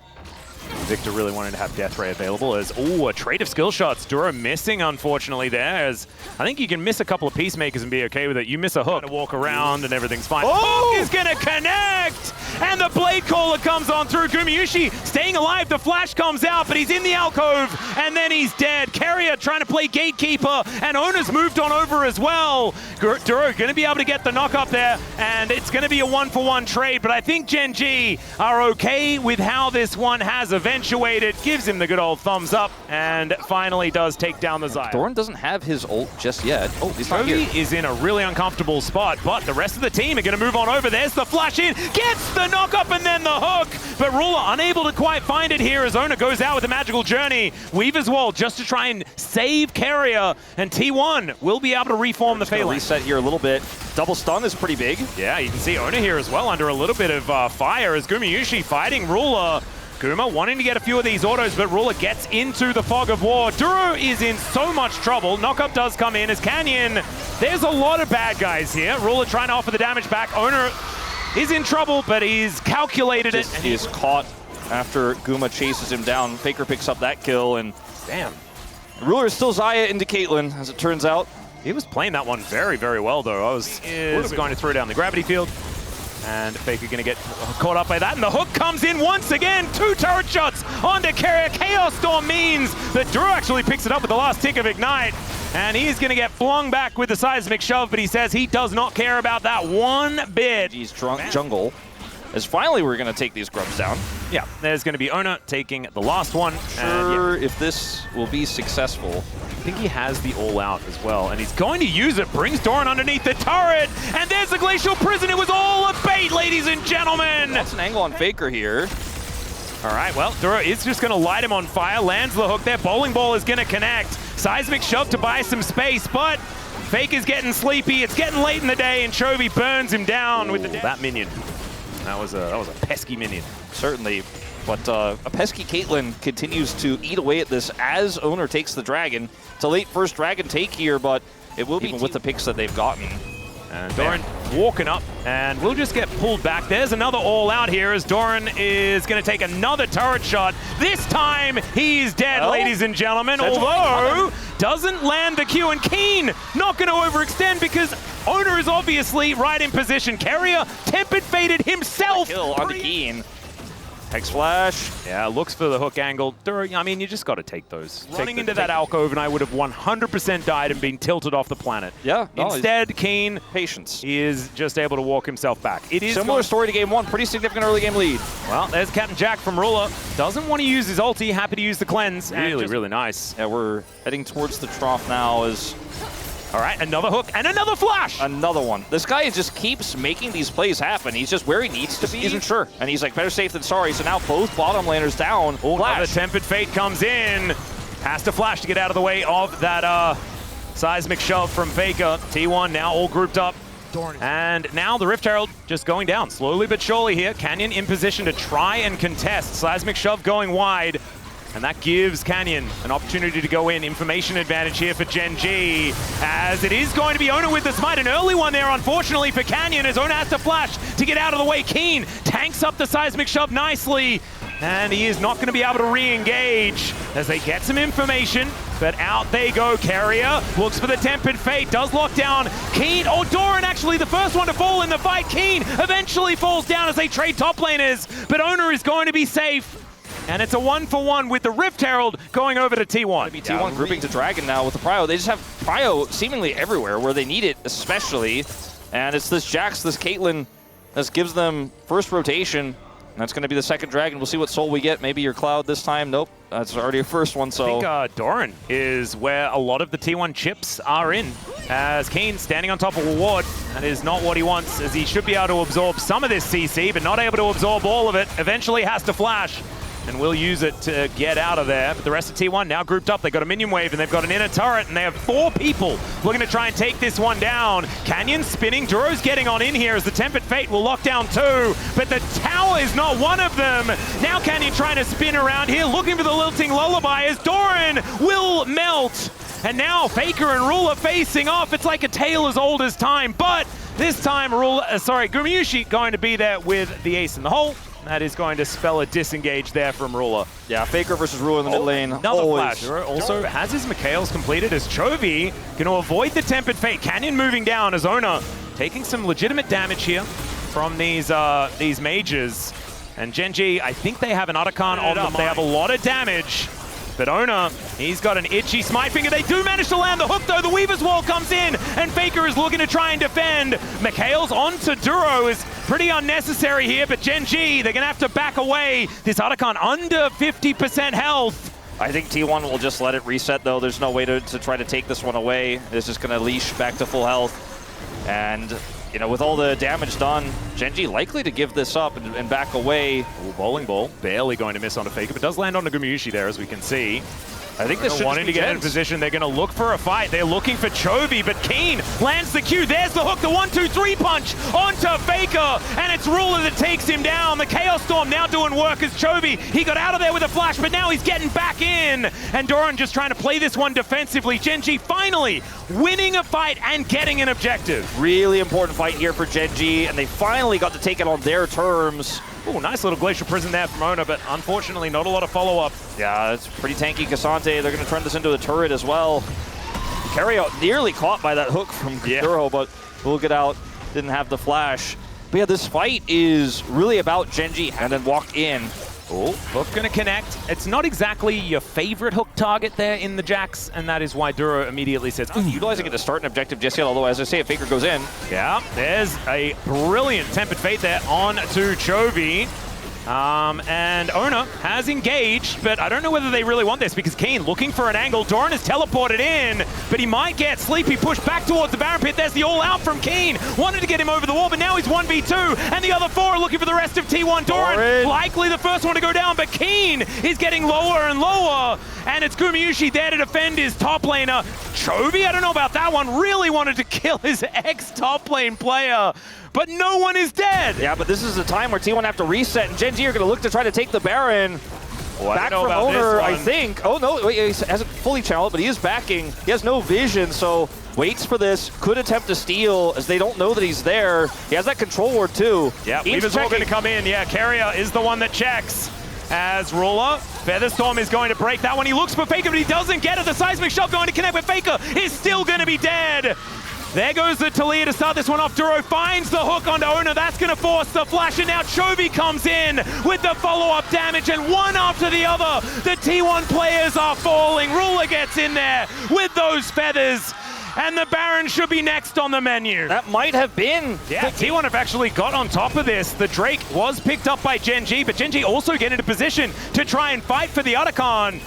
Victor really wanting to have Death Ray available as, a trade of skill shots. Dura missing, unfortunately, there, as I think you can miss a couple of Peacemakers and be okay with it. You miss a hook, walk around, and everything's fine. Hook is going to connect! And the Blade Caller comes on through. Gumayusi staying alive. The flash comes out, but he's in the alcove, and then he's dead. Carrier trying to play Gatekeeper, and Owner's moved on over as well. Duro going to be able to get the knock up there, and it's going to be a 1-for-1 trade, but I think GenG are okay with how this one has eventuated, gives him the good old thumbs up, and finally does take down the Xayah. Doran doesn't have his ult just yet. Oh, he's not here. Is in a really uncomfortable spot, but the rest of the team are going to move on over. There's the flash in, gets the knock up and then the hook, but Ruler unable to quite find it here as Owner goes out with a magical journey. Weaver's Wall just to try and save Carrier, and T1 will be able to reform the phalanx. Reset here a little bit. Double stun is pretty big. Yeah, you can see Owner here as well under a little bit of fire as Gumayusi fighting Ruler. Guma wanting to get a few of these autos, but Ruler gets into the fog of war. Duro is in so much trouble. Knockup does come in as Canyon. There's a lot of bad guys here. Ruler trying to offer the damage back. Owner is in trouble, but he's calculated it. And he is caught after Guma chases him down. Faker picks up that kill, and damn. Ruler is still Xayah into Caitlyn, as it turns out. He was playing that one very, very well, though. I was going to throw down the gravity field. And Faker going to get caught up by that, and the hook comes in once again. 2 turret shots onto Carrier. Chaos Storm means that Drew actually picks it up with the last tick of Ignite, and he's going to get flung back with the seismic shove, but he says he does not care about that one bit. He's drunk jungle. As finally we're going to take these grubs down. Yeah, there's going to be Owner taking the last one. Sure, if this will be successful. I think he has the all-out as well, and he's going to use it. Brings Doran underneath the turret, and there's the Glacial Prison. It was all a bait, ladies and gentlemen. That's an angle on Faker here. All right, well, Dura is just going to light him on fire. Lands the hook there. Bowling Ball is going to connect. Seismic shove to buy some space, but Faker's getting sleepy. It's getting late in the day, and Chovy burns him down with that minion. That was a pesky minion. Certainly. But a pesky Caitlyn continues to eat away at this as Owner takes the dragon. It's a late first dragon take here, but it will be even with the picks that they've gotten. And Doran walking up, and we'll just get pulled back. There's another all-out here as Doran is going to take another turret shot. This time, he's dead, ladies and gentlemen, although doesn't land the Q, and Keen not going to overextend because Owner is obviously right in position. Carrier tempered fated himself. Kill onto Keen. Hex Flash. Yeah, looks for the hook angle. I mean, you just got to take those. Running into that alcove, and I would have 100% died and been tilted off the planet. Yeah. Instead, Keen, patience. He is just able to walk himself back. It is similar story to game 1. Pretty significant early game lead. Well, there's Captain Jack from Ruler. Doesn't want to use his ulti. Happy to use the cleanse. Really, really nice. Yeah, we're heading towards the trough now as... All right, another hook and another flash. Another one. This guy just keeps making these plays happen. He's just where he needs to be. He isn't sure. And he's like, better safe than sorry. So now both bottom laners down. Another Tempered Fate comes in. Has to flash to get out of the way of that seismic shove from Faker. T1 now all grouped up. And now the Rift Herald just going down slowly but surely here. Canyon in position to try and contest. Seismic shove going wide. And that gives Canyon an opportunity to go in. Information advantage here for GenG, as it is going to be Ona with the smite. An early one there, unfortunately, for Canyon, as Ona has to flash to get out of the way. Keen tanks up the seismic shove nicely, and he is not going to be able to re-engage as they get some information. But out they go. Carrier looks for the Tempered Fate, does lock down Keen. Oh, Doran actually the first one to fall in the fight. Keen eventually falls down as they trade top laners, but Ona is going to be safe. And it's a 1-for-1 with the Rift Herald going over to T1. T1 grouping to Dragon now with the Prio. They just have Prio seemingly everywhere where they need it, especially. And it's this Jax, this Caitlyn, that gives them first rotation. And that's going to be the second Dragon. We'll see what soul we get. Maybe your Cloud this time. Nope, that's already a first one. So I think Doran is where a lot of the T1 chips are in. As Keen standing on top of a ward. That is not what he wants, as he should be able to absorb some of this CC, but not able to absorb all of it. Eventually has to flash, and will use it to get out of there. But the rest of T1 now grouped up. They've got a minion wave, and they've got an inner turret, and they have 4 people looking to try and take this one down. Canyon spinning. Duro's getting on in here as the Tempered Fate will lock down 2, but the tower is not one of them. Now Canyon trying to spin around here, looking for the Lilting Lullaby as Doran will melt. And now Faker and Ruler facing off. It's like a tale as old as time, but this time Gumayusi going to be there with the ace in the hole. That is going to spell a disengage there from Ruler. yeah, Faker versus Ruler in the mid lane. Another Always. flash. Also has his Mikhails completed as Chovy going to avoid the Tempered Fate. Canyon moving down as Ona taking some legitimate damage here from these mages. And GenG, I think they have an Otacon on them. They have a lot of damage. But Ona, he's got an itchy smite finger. They do manage to land the hook, though. The Weaver's Wall comes in, and Faker is looking to try and defend. Mikhails onto Duro is pretty unnecessary here, but GenG, they're going to have to back away. This Otacon under 50% health. I think T1 will just let it reset, though. There's no way to try to take this one away. It's just going to leash back to full health. And, you know, with all the damage done, GenG likely to give this up and back away. Ooh, bowling ball, barely going to miss on a Faker, but does land on the Gumayusi there, as we can see. I think this should wanting to get in position. They're going to look for a fight. They're looking for Chovy, but Keen lands the Q. There's the hook, the 1-2-3 punch onto Faker, and it's Ruler that takes him down. The Chaos Storm now doing work as Chovy. He got out of there with a flash, but now he's getting back in. And Doran just trying to play this one defensively. GenG finally winning a fight and getting an objective. Really important fight here for GenG, and they finally got to take it on their terms. Oh, nice little Glacial Prison there from Ona, but unfortunately not a lot of follow-up. Yeah, it's pretty tanky. Cassante, they're going to turn this into a turret as well. Carry-out nearly caught by that hook from Duro, but we'll get out. Didn't have the flash. But yeah, this fight is really about GenG and then walk in. Oh, hook gonna connect. It's not exactly your favorite hook target there in the Jax, and that is why Duro immediately says, Utilizing it to start an objective just yet, although as I say, if Faker goes in. Yeah, there's a brilliant Tempered Fate there on to Chovy. And Ona has engaged, but I don't know whether they really want this because Keen looking for an angle. Doran is teleported in, but he might get Sleepy pushed back towards the Baron Pit. There's the all-out from Keen. Wanted to get him over the wall, but now he's 1v2, and the other 4 are looking for the rest of T1. Doran likely the first one to go down, but Keen is getting lower and lower, and it's Gumayusi there to defend his top laner. Chovy, I don't know about that one, really wanted to kill his ex-top lane player, but no one is dead. Yeah, but this is a time where T1 have to reset, and GenG are going to look to try to take the Baron. Back from Owner, I think. Oh, no, wait, he hasn't fully channeled, but he is backing. He has no vision, so waits for this. Could attempt to steal, as they don't know that he's there. He has that control ward, too. Yeah, Weaver's all going to come in. Yeah, Carrier is the one that checks. As Ruler, Featherstorm is going to break that one. He looks for Faker, but he doesn't get it. The Seismic Shove going to connect, but Faker is still going to be dead. There goes the Talia to start this one off. Duro finds the hook onto Ona. That's going to force the flash, and now Chovy comes in with the follow-up damage, and one after the other, the T1 players are falling. Ruler gets in there with those feathers, and the Baron should be next on the menu. That might have been. Yeah, T1 have actually got on top of this. The Drake was picked up by GenG, but GenG also get into position to try and fight for the Otacon.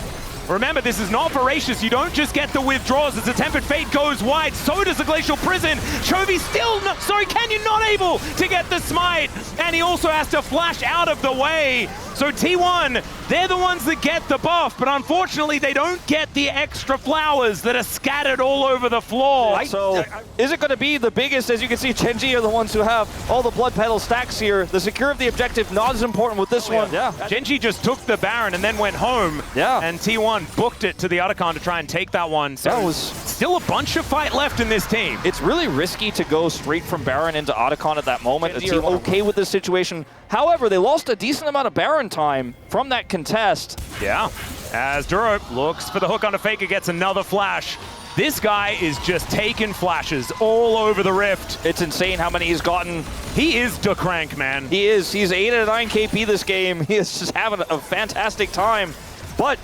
Remember, this is not voracious. You don't just get the withdrawals as the Tempered Fate goes wide. So does the Glacial Prison. Chovy still Canyon not able to get the smite. And he also has to flash out of the way. So T1, they're the ones that get the buff, but unfortunately they don't get the extra flowers that are scattered all over the floor. So is it going to be the biggest? As you can see, GenG are the ones who have all the blood petal stacks here. The secure of the objective not as important with this one. Yeah. GenG just took the Baron and then went home. Yeah. And T1 booked it to the Otacon to try and take that one. So that was still a bunch of fight left in this team. It's really risky to go straight from Baron into Otacon at that moment. The team are okay with this situation. However, they lost a decent amount of Baron time from that contest. Yeah, as Duro looks for the hook onto Faker, gets another flash. This guy is just taking flashes all over the Rift. It's insane how many he's gotten. He is the crank, man. He is. He's 8 out of 9 KP this game. He is just having a fantastic time. But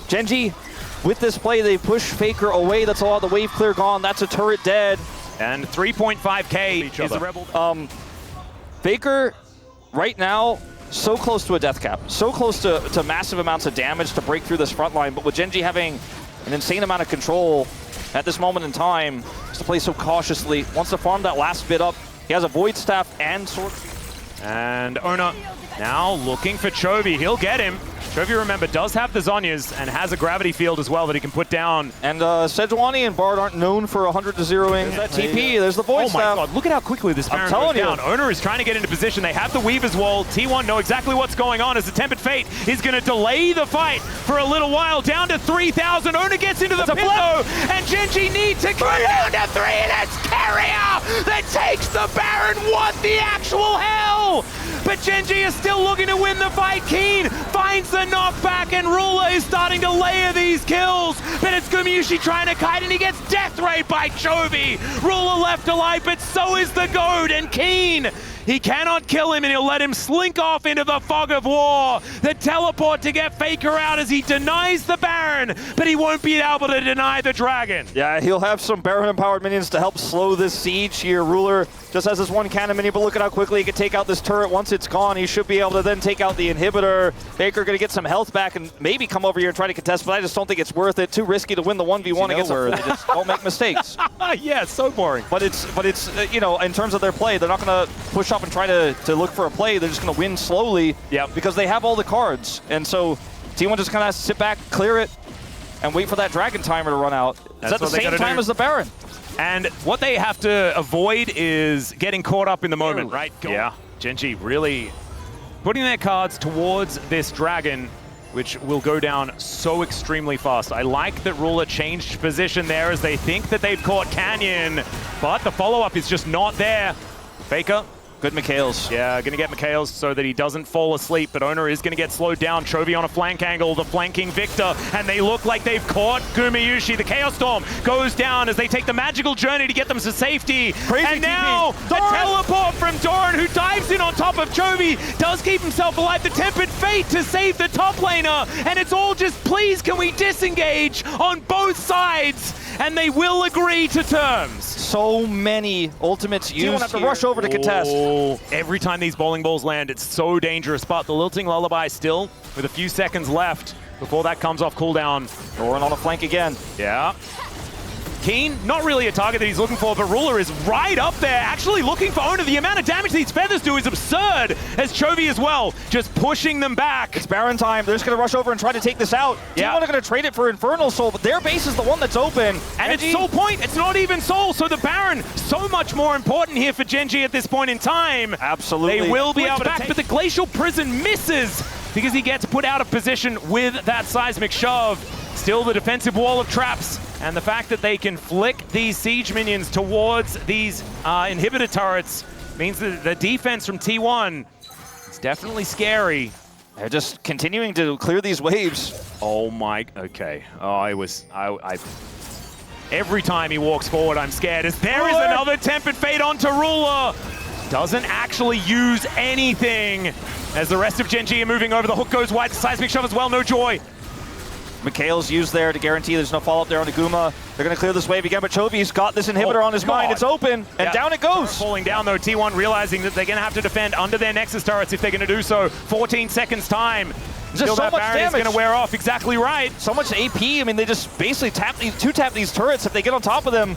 GenG, with this play, they push Faker away. That's a lot of the wave clear gone. That's a turret dead. And 3.5k is the Rebel. Faker, right now, so close to a death cap. So close to massive amounts of damage to break through this front line. But with GenG having an insane amount of control at this moment in time, has to play so cautiously. Wants to farm that last bit up. He has a Void Staff and Sword. And Ona now looking for Chovy. He'll get him. Chovy, remember, does have the Zhonyas and has a gravity field as well that he can put down. And Sejuani and Bard aren't known for 100-0ing. There's that TP, there's the Void Staff. Oh my god, look at how quickly this Baron goes down. Ona is trying to get into position. They have the Weaver's Wall. T1 know exactly what's going on as the Tempered Fate is going to delay the fight for a little while. Down to 3,000. Ona gets into the pit though, and GenG need to go down to 3, and it's Carrier that takes the Baron. What the actual hell? But GenG is still looking to win the fight. Keen finds the knockback, and Ruler is starting to layer these kills. But it's Gumayusi trying to kite, and he gets death rayed by Chovy. Ruler left alive, but so is the Goad, and Keen, he cannot kill him, and he'll let him slink off into the fog of war. The teleport to get Faker out as he denies the Baron, but he won't be able to deny the Dragon. Yeah, he'll have some Baron-empowered minions to help slow this siege here. Ruler just has this one cannon minion, but look at how quickly he can take out this turret. Once it's gone, he should be able to then take out the inhibitor. Faker going to get some health back and maybe come over here and try to contest, but I just don't think it's worth it. Too risky to win the 1v1 against where they just don't make mistakes. Yeah, so boring. But it's you know, in terms of their play, they're not going to push up and try to look for a play. They're just going to win slowly because they have all the cards. And so T1 just kind of has to sit back, clear it, and wait for that Dragon timer to run out. It's at the same time as the Baron. And what they have to avoid is getting caught up in the moment, right? Yeah, GenG really putting their cards towards this Dragon, which will go down so extremely fast. I like that Ruler changed position there as they think that they've caught Canyon, but the follow-up is just not there. Faker. Good Mikhails. Yeah, gonna get Mikhails so that he doesn't fall asleep, but Ona is gonna get slowed down. Chovy on a flank angle, the flanking Victor, and they look like they've caught Gumayusi. The Chaos Storm goes down as they take the magical journey to get them to safety. Crazy and now, TP. a teleport from Doran, who dives in on top of Chovy, does keep himself alive. The Tempered Fate to save the top laner, and it's all just, please, can we disengage on both sides? And they will agree to terms. So many ultimates used. You have to rush over to contest. Every time these bowling balls land, it's so dangerous. But the Lilting Lullaby still with a few seconds left before that comes off cooldown. Doran on a flank again. Yeah. Keen, not really a target that he's looking for, but Ruler is right up there, actually looking for Ona. The amount of damage these feathers do is absurd, as Chovy as well, just pushing them back. It's Baron time. They're just going to rush over and try to take this out. Yeah. T1 are going to trade it for Infernal Soul, but their base is the one that's open. And it's Soul Point, it's not even Soul, so the Baron, so much more important here for GenG at this point in time. Absolutely. They will be able to back, but the Glacial Prison misses because he gets put out of position with that seismic shove. Still the defensive wall of traps, and the fact that they can flick these siege minions towards these inhibitor turrets means that the defense from T1 is definitely scary. They're just continuing to clear these waves. Oh my, okay. Oh, every time he walks forward, I'm scared. As there is another Tempered Fate onto Ruler. Doesn't actually use anything. As the rest of GenG are moving over, the hook goes wide, the seismic shove as well, no joy. Mikhail's used there to guarantee there's no follow-up there on Aguma. They're going to clear this wave again, but Chovy's got this inhibitor on his mind. It's open, and down it goes. Falling down, though. T1 realizing that they're going to have to defend under their Nexus turrets if they're going to do so. 14 seconds time. Just so much damage. Is going to wear off. Exactly right. So much AP. I mean, they just basically two-tap these turrets if they get on top of them.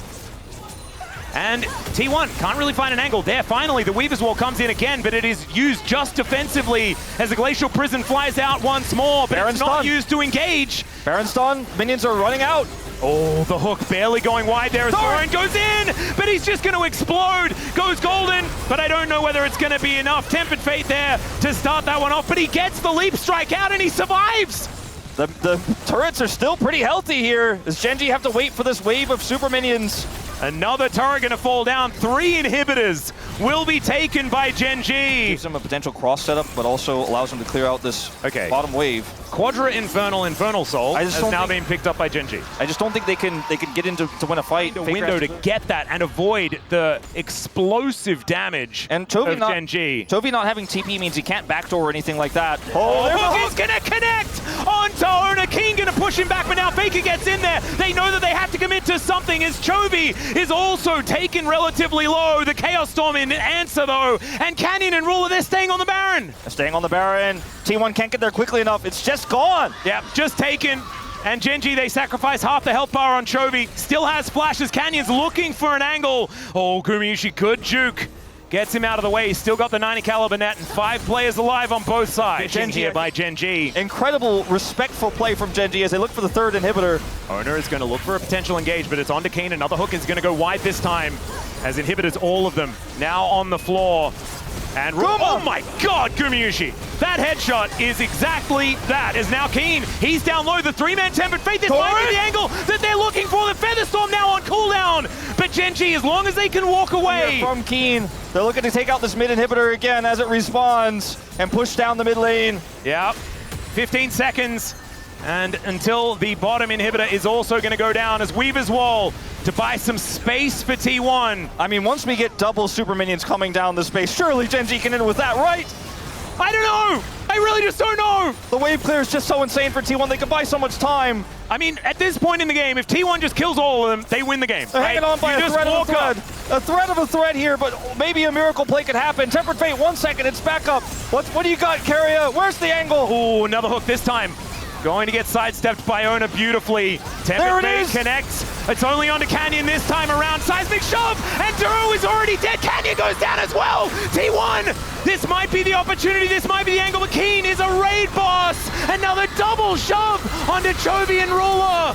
And T1 can't really find an angle there. Finally, the Weaver's Wall comes in again, but it is used just defensively as the Glacial Prison flies out once more, but Baron's it's not done. used to engage. Baron's done. Minions are running out. Oh, the hook barely going wide there as Thorin goes in, but he's just going to explode. Goes golden, but I don't know whether it's going to be enough. Tempered Fate there to start that one off, but he gets the leap strike out and he survives. The turrets are still pretty healthy here. Does GenG have to wait for this wave of super minions? Another turret going to fall down. 3 inhibitors will be taken by GenG. Gives him a potential cross setup, but also allows him to clear out this bottom wave. Quadra Infernal Soul has now been picked up by GenG. I just don't think they can get into to win a fight. The window to get that and avoid the explosive damage and of GenG. Chovy not having TP means he can't backdoor or anything like that. Oh, hook is going to connect onto Ona. Keen going to push him back, but now Faker gets in there. They know that they have to commit to something as Chovy is also taken relatively low. The Chaos Storm in answer though, and Canyon and Ruler, they're staying on the Baron. They're staying on the Baron. T1 can't get there quickly enough. It's just gone. Yep, just taken. And GenG, they sacrifice half the health bar on Chovy. Still has flashes. Canyon's looking for an angle. Oh, Gumayusi, good juke. Gets him out of the way. He's still got the 90 caliber net and 5 players alive on both sides. GenG here by GenG. Incredible, respectful play from GenG as they look for the 3rd inhibitor. Owner is going to look for a potential engage, but it's on to Keen. Another hook is going to go wide this time as inhibitors, all of them, now on the floor. And oh my god, Gumayusi! That headshot is exactly that. Is now Keen. He's down low. The 3-man Tempered Fate. This might be the angle that they're looking for. The Featherstorm now on cooldown. But GenG, as long as they can walk away from Keen, they're looking to take out this mid inhibitor again as it respawns and push down the mid lane. Yep. 15 seconds. And until the bottom inhibitor is also going to go down as Weaver's Wall to buy some space for T1. I mean, once we get double super minions coming down the space, surely GenG can end with that, right? I don't know. I really just don't know. The wave clear is just so insane for T1. They can buy so much time. I mean, at this point in the game, if T1 just kills all of them, they win the game. They're hanging on by a thread of a thread. A thread of a thread here, but maybe a miracle play could happen. Tempered Fate, 1 second, it's back up. What do you got, Carrier? Where's the angle? Oh, another hook this time. Going to get sidestepped by Ona beautifully. Tempered Fate connects. It's only on to Canyon this time around. Seismic shove, and Duro is already dead. Canyon goes down as well. T1, this might be the opportunity. This might be the angle, but Keen is a raid boss. Another double shove onto Chovy and Ruler.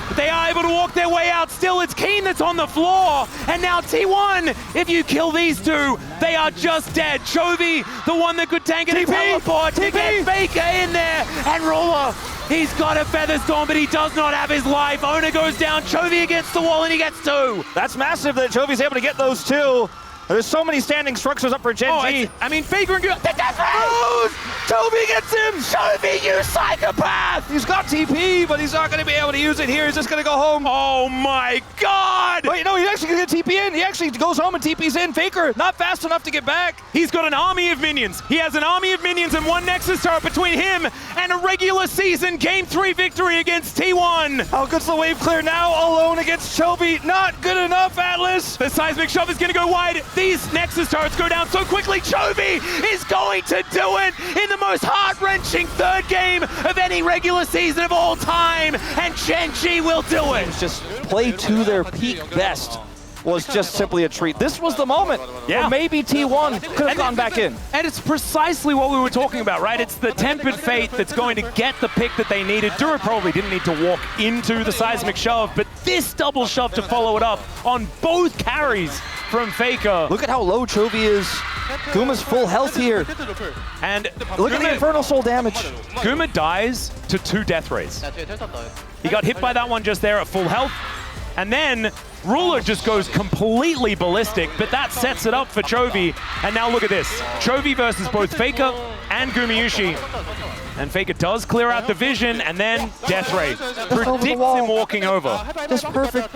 But they are able to walk their way out still. It's Keen that's on the floor. And now T1, if you kill these two, they are just dead. Chovy, the one that could tank and teleport to get Faker in there. And Ruler, he's got a Featherstorm, but he does not have his life. Ona goes down, Chovy against the wall, and he gets 2. That's massive that Chovy's able to get those 2. There's so many standing structures up for GenG. I mean, Faker and the death ray! Chovy gets him! Chovy, you psychopath! He's got TP, but he's not going to be able to use it here. He's just going to go home. Oh my god! Wait, no, he's actually going to get TP in. He actually goes home and TP's in. Faker, not fast enough to get back. He's got an army of minions. He has an army of minions and 1 Nexus turret between him and a regular season Game 3 victory against T1. How good's the wave clear now? Alone against Chovy. Not good enough, Atlas. The seismic shove is going to go wide. These Nexus turrets go down so quickly. Chovy is going to do it in the most heart-wrenching 3rd game of any regular season of all time. And GenG will do it. Just play to their peak best was just simply a treat. This was the moment where maybe T1 could have gone back in. And it's precisely what we were talking about, right? It's the Tempered Fate that's going to get the pick that they needed. Dura probably didn't need to walk into the seismic shove, but this double shove to follow it up on both carries from Faker. Look at how low Chovy is. Guma's full health here. And look at the Infernal Soul damage. Guma dies to 2 death rays. He got hit by that one just there at full health. And then Ruler just goes completely ballistic, but that sets it up for Chovy. And now look at this. Chovy versus both Faker and Gumayusi. And Faker does clear out the vision, and then Death Ray predicts him walking over. Just perfect.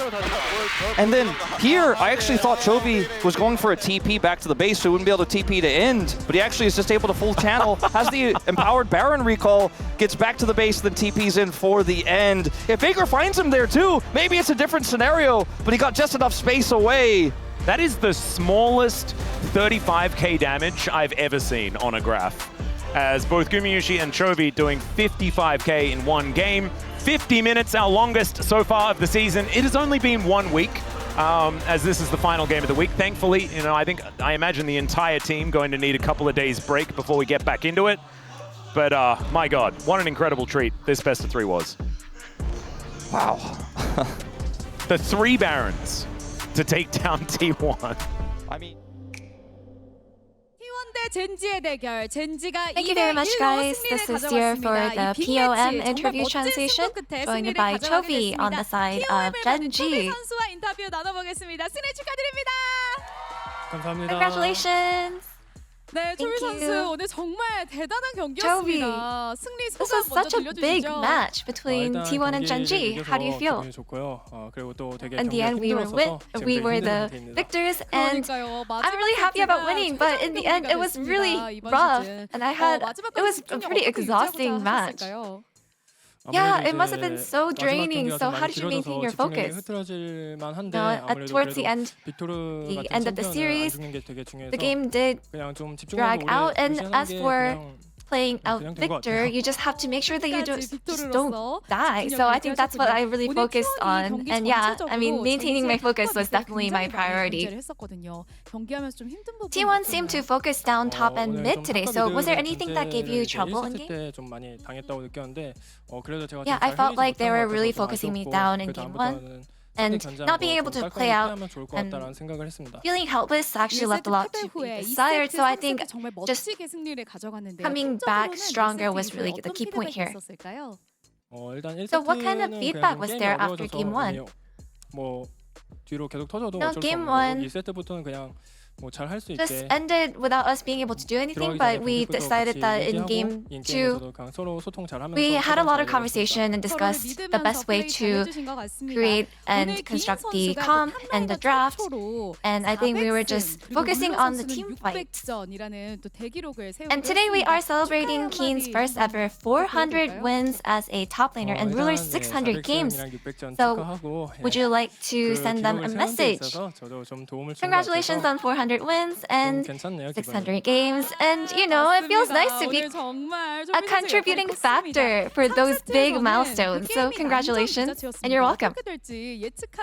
And then here, I actually thought Chovy was going for a TP back to the base, so he wouldn't be able to TP to end, but he actually is just able to full channel, has the empowered Baron recall, gets back to the base, then TPs in for the end. If Faker finds him there too, maybe it's a different scenario, but he got just enough space away. That is the smallest 35k damage I've ever seen on a graph, as both Gumayusi and Chovy doing 55k in one game. 50 minutes, our longest so far of the season. It has only been 1 week as this is the final game of the week. Thankfully, you know, I imagine the entire team going to need a couple of days break before we get back into it. But my God, what an incredible treat this best of 3 was. Wow. The 3 Barons to take down T1. I mean, Thank Thank you very much, guys. This is here for the POM interview translation, joined by Chovy on the side of GenG. Congratulations! 네, 초비 Thank 선수 you. 오늘 정말 대단한 경기였습니다. 승리 This 소감 was 먼저 such a big 들려주시죠. match between T1 and GenG. How do you feel? In the end, we were the victors, and 그러니까요. I'm really happy about winning. But in the end, it was really rough, and it was a pretty exhausting match. Yeah, it must have been so draining. So how did you maintain your focus? Towards the end of the series, the game did drag out, and as for playing out Victor, you just have to make sure that you just don't die. So I think that's what I really focused on. And yeah, I mean, maintaining my focus was definitely my priority. T1 seemed to focus down top and mid today. So was there anything that gave you trouble in game? Yeah, I felt like they were really focusing me down in game 1. And not being able to play out and feeling helpless actually left a lot to be desired. So I think just coming back stronger was really the key point here. So what kind of feedback was there after game 1? No, game 1 just ended without us being able to do anything, but we decided that in game 2, we had a lot of conversation and discussed the best way to create and construct the comp and the draft, and I think we were just focusing on the team fight. And today we are celebrating Keen's first ever 400 wins as a top laner and Ruler's 600 games. So would you like to send them a message? Congratulations on 400 wins and 600 games, and you know, it feels nice to be a contributing factor for those big milestones. So congratulations, and you're welcome.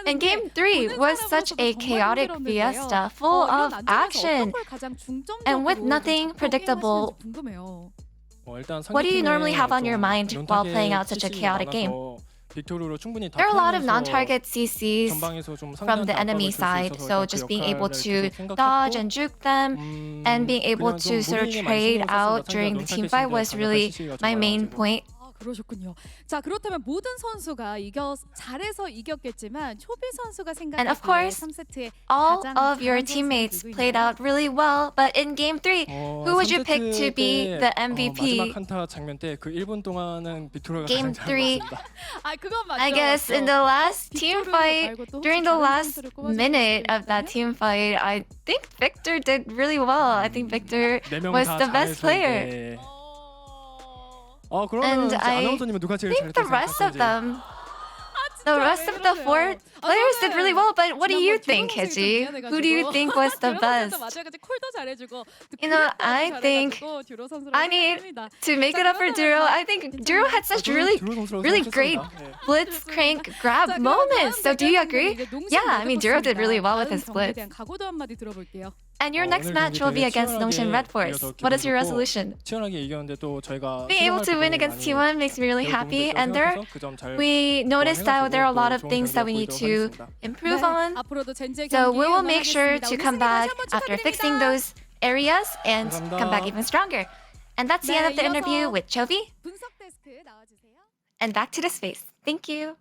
And game 3 was such a chaotic fiesta full of action and with nothing predictable. What do you normally have on your mind while playing out such a chaotic game? There are a lot of non-target CCs from the enemy side, so just being able to dodge and juke them and being able to sort of trade out during the team fight was really my main point. 그러셨군요. 자, 그렇다면 모든 선수가 잘해서 이겼겠지만 초비 선수가 And of course, 3세트에 all of your teammates played out really well, but in game 3, who would you pick to be the MVP? Game 3, 아, 그건 맞죠. I guess in the last team fight, during the last minute of that team fight, I think Victor did really well. I think Victor was the best player. And I think the rest of them, the rest of the 4 players did really well, but what do you think, Heji? Who do you think was the best? You know, I think I need to make it up for Duro. I think Duro had such really great blitz, crank, grab moments. So do you agree? Yeah, I mean, Duro did really well with his blitz. And your next match will be against Nongshin Red Force. What is your resolution? Being able to win against T1 makes me really happy, and we noticed that there are a lot of things that we need to improve on. So we will make sure to come back after fixing those areas and come back even stronger. And that's the end of the interview with Chovy. And back to the space. Thank you.